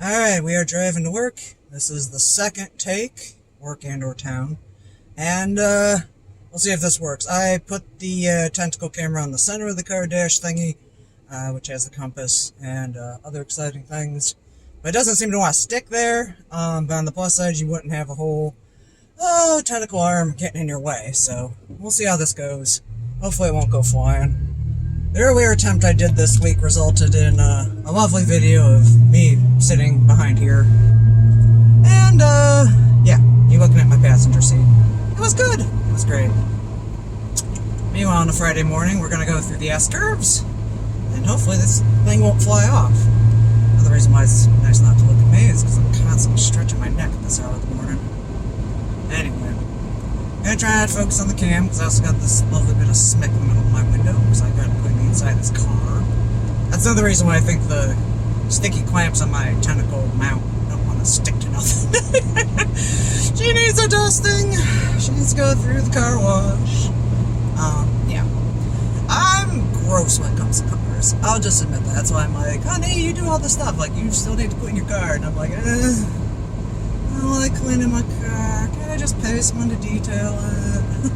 Alright, we are driving to work. This is the second take, work and or town. And, we'll see if this works. I put the tentacle camera on the center of the car dash thingy, which has the compass and other exciting things. But it doesn't seem to want to stick there. But on the plus side, you wouldn't have a whole, tentacle arm getting in your way. So, we'll see how this goes. Hopefully it won't go flying. The earlier attempt I did this week resulted in a lovely video of me sitting behind here. And, yeah, you looking at my passenger seat. It was good. It was great. Meanwhile, on a Friday morning, we're going to go through the S-curves, and hopefully this thing won't fly off. Another reason why it's nice not to look at me is because I'm constantly stretching my neck at this hour of the morning. Anyway, I'm going to try not to focus on the cam, because I also got this lovely bit of smick in the middle of my window, because I got to clean the inside of this car. That's another reason why I think the sticky clamps on my tentacle mount don't want to stick to nothing. She needs a dusting. She needs to go through the car wash. Yeah. I'm gross when it comes to cars. I'll just admit that. That's why I'm like, honey, you do all this stuff. Like, you still need to clean your car. And I'm like, I don't like cleaning my car. Can't I just pay someone to detail it?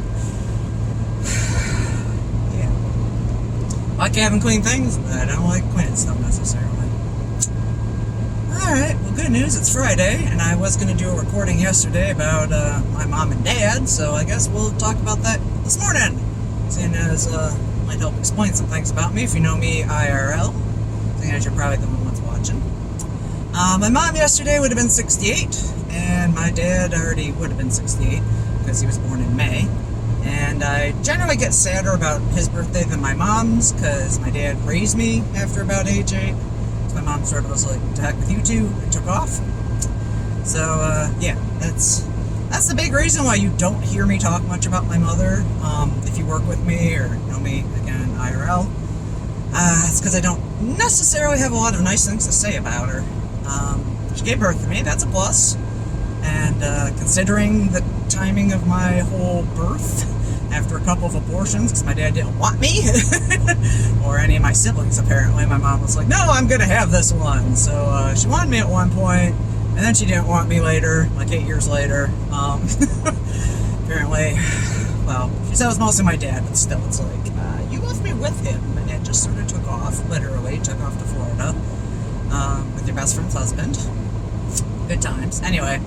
Yeah. I like having clean things, but I don't like cleaning stuff necessarily. Alright, well, good news, it's Friday, and I was going to do a recording yesterday about my mom and dad, so I guess we'll talk about that this morning, seeing as might help explain some things about me if you know me IRL, seeing as you're probably the one that's watching. My mom yesterday would have been 68, and my dad already would have been 68, because he was born in May, and I generally get sadder about his birthday than my mom's, because my dad raised me after about age 8. My mom sort of was like, to heck with you two, and took off. So, yeah, that's the big reason why you don't hear me talk much about my mother, if you work with me, or know me, again, IRL. It's because I don't necessarily have a lot of nice things to say about her. She gave birth to me, that's a plus. And, considering the timing of my whole birth, after a couple of abortions, because my dad didn't want me, or any of my siblings, apparently. My mom was like, no, I'm going to have this one. So she wanted me at one point, and then she didn't want me later, like 8 years later. Apparently, well, she said it was mostly my dad, but still, it's like, you left me with him, and it just sort of took off, literally, took off to Florida, with your best friend's husband. Good times. Anyway,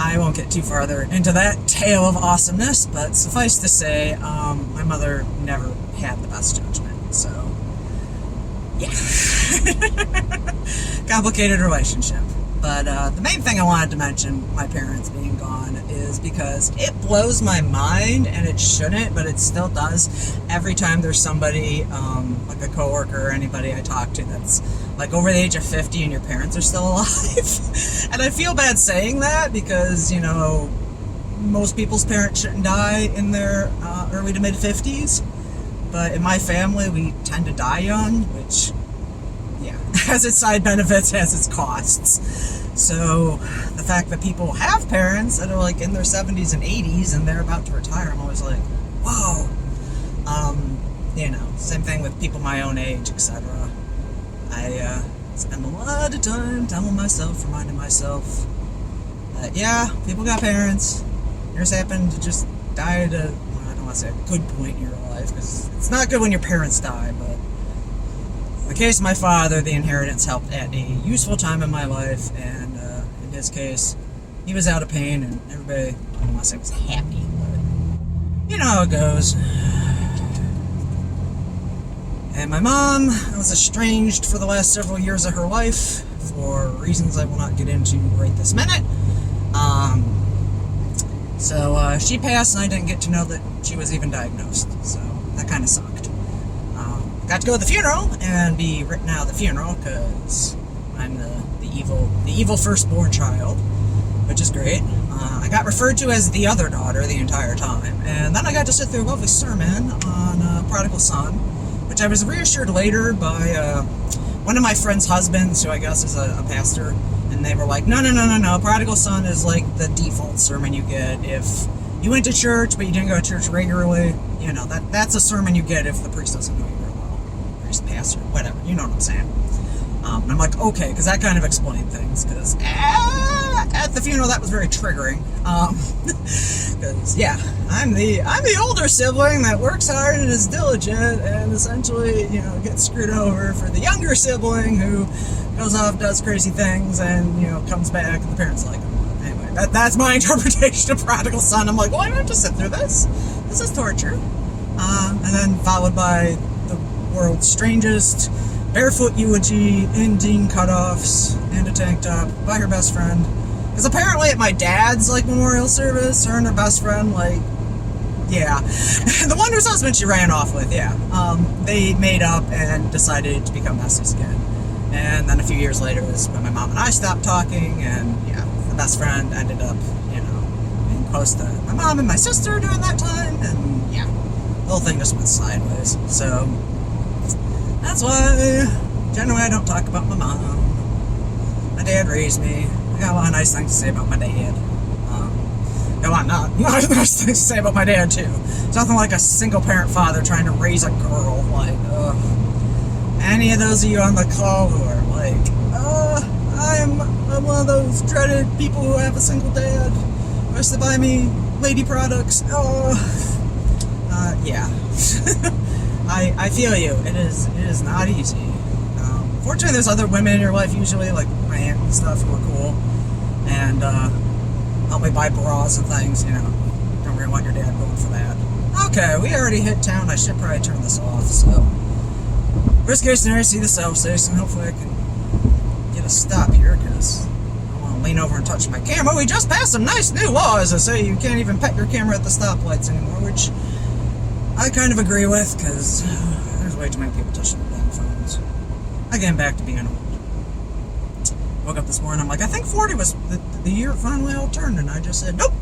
I won't get too farther into that tale of awesomeness, but suffice to say, my mother never had the best judgment, so, yeah. Complicated relationship. But the main thing I wanted to mention, my parents being gone, is because it blows my mind, and it shouldn't, but it still does, every time there's somebody, like a coworker or anybody I talk to that's like over the age of 50 and your parents are still alive. And I feel bad saying that because, you know, most people's parents shouldn't die in their early to mid 50s. But in my family, we tend to die young, which, yeah, has its side benefits, has its costs. So the fact that people have parents that are like in their 70s and 80s and they're about to retire, I'm always like, whoa. You know, same thing with people my own age, etc. I spend a lot of time telling myself, reminding myself that, yeah, people got parents. Yours happened to just die at a, well, I don't want to say a good point in your life, because it's not good when your parents die, but in the case of my father, the inheritance helped at a useful time in my life, and in his case, he was out of pain, and everybody, I don't want to say was happy, but you know how it goes. And my mom was estranged for the last several years of her life for reasons I will not get into right this minute. So she passed and I didn't get to know that she was even diagnosed. So that kind of sucked. Got to go to the funeral and be written out of the funeral because I'm the evil firstborn child, which is great. I got referred to as the other daughter the entire time. And then I got to sit through a lovely sermon on Prodigal Son, which I was reassured later by one of my friend's husbands, who I guess is a pastor, and they were like, no, Prodigal Son is like the default sermon you get if you went to church, but you didn't go to church regularly. You know, that's a sermon you get if the priest doesn't know you very well. Priest, pastor, whatever, you know what I'm saying. And I'm like, okay, because that kind of explained things. Because at the funeral, that was very triggering. Because yeah, I'm the older sibling that works hard and is diligent, and essentially, gets screwed over for the younger sibling who goes off, does crazy things, and comes back, and the parents like him. Anyway, that's my interpretation of Prodigal Son. I'm like, well, I don't have to sit through this. This is torture. And then followed by the world's strangest barefoot eulogy in jean cutoffs and a tank top by her best friend. Because apparently at my dad's memorial service, her and her best friend, yeah, the one whose husband she ran off with, yeah, they made up and decided to become besties again. And then a few years later was when my mom and I stopped talking, and yeah, the best friend ended up, being close to my mom and my sister during that time, and yeah, the whole thing just went sideways. So that's why generally I don't talk about my mom. My dad raised me. I got a lot of nice things to say about my dad. Got a lot of nice things to say about my dad too. It's nothing like a single parent father trying to raise a girl. Any of those of you on the call who are I'm one of those dreaded people who have a single dad, who has to buy me lady products. Yeah. I feel you. It is not easy. Fortunately, there's other women in your life, usually, like my aunt and stuff, who are cool, and help me buy bras and things, Don't really want your dad going for that. Okay, we already hit town. I should probably turn this off, so. Worst case scenario, see the south station. Hopefully I can get a stop here, because I want to lean over and touch my camera. We just passed some nice new laws that say you can't even pet your camera at the stoplights anymore, which I kind of agree with, because there's way too many people touching their damn phones. Again, back to being old. Woke up this morning, I'm like, I think 40 was the year it finally all turned, and I just said, nope,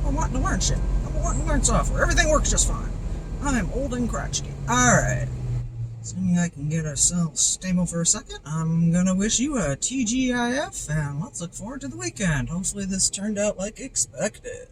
I'm wanting to learn shit. I'm wanting to learn software. Everything works just fine. I am old and crotchety. Alright. Assuming I can get ourselves stable for a second, I'm gonna wish you a TGIF, and let's look forward to the weekend. Hopefully this turned out like expected.